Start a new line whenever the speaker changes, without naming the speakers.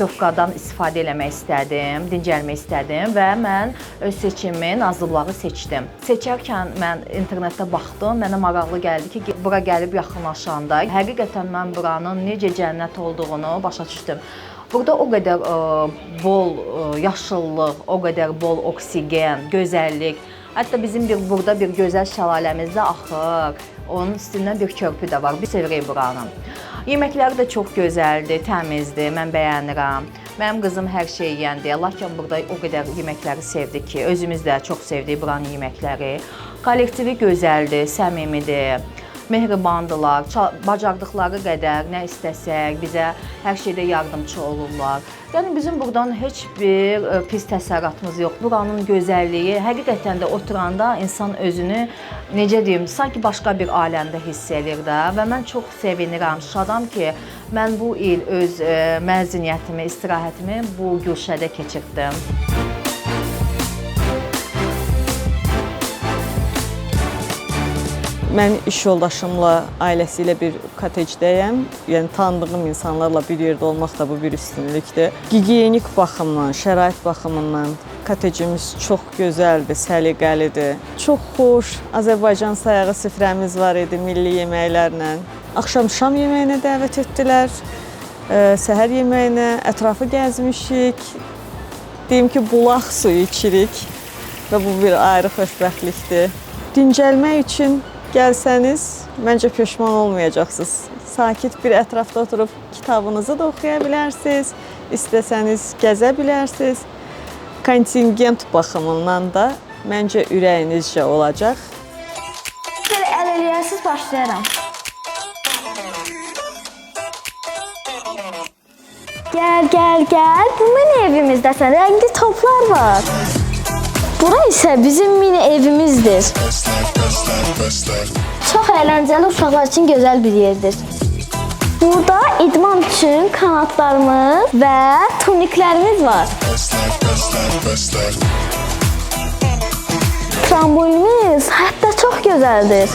putyovkadan istifadə eləmək istədim, dincəlmək istədim və mən öz seçimimi Nazlıbulağı seçdim. Seçərkən mən internetdə baxdım, mənə maraqlı gəldi ki, bura gəlib yaxınlaşanda həqiqətən mən buranın necə cənnət olduğunu başa düşdüm. Burada o qədər bol yaşıllıq, o qədər bol oksigen, gözəllik. Hətta bizim burada bir gözəl şəlaləmiz də axır. Onun üstündən bir körpü də var. Biz sevirik buranı. Yeməkləri də çox gözəldir, təmizdir, mən bəyənirəm. Mənim qızım hər şey yeyəndir. Lakin burada o qədər yeməkləri sevdi ki, özümüz də çox sevdik buranın yeməkləri. Kollektivi gözəldir, səmimidir. Mehribandılar, bacardıqları qədər nə istəsək, bizə hər şeydə yardımçı olurlar. Yəni bizim buradan heç bir pis təsərrüatımız yox. Buranın gözəlliyi, həqiqətən də oturanda insan özünü, necə deyim, sanki başqa bir aləmdə hiss edir də və mən çox sevinirəm, şadam ki, mən bu il öz məzuniyyətimi, istirahətimi bu güşədə keçirtdim.
Mən iş yoldaşımla, ailəsi ilə bir kotecdəyəm. Yəni tanıdığım insanlarla bir yerdə olmaq da bu bir üstünlükdür. Gigiyenik baxımdan, şərait baxımından kotecimiz çox gözəldir, səliqəlidir. Çox xoş Azərbaycan sayağı süfrəmiz var idi milli yeməklərlə. Axşam şam yeməyinə dəvət etdilər, səhər yeməyinə, ətrafı gəzmişik. Deyim ki, bulaq suyu içirik və bu bir ayrı xoşbəxtlikdir. Dincəlmək üçün gəlsəniz, məncə peşman olmayacaqsınız. Sakit bir ətrafda oturub kitabınızı da oxuya bilərsiniz, istəsəniz gəzə bilərsiniz. Kontingent baxımından da məncə ürəyinizcə olacaq.
Əl eləyəsiz, başlayaram. Gəl, bu mini evimizdəsən, rəngli toplar var. Bura isə bizim mini evimizdir. Çox əyləncəli, uşaqlar üçün gözəl bir yerdir. Burada idman üçün kanatlarımız və turniklərimiz var. Trambolinimiz hətta çox gözəldir.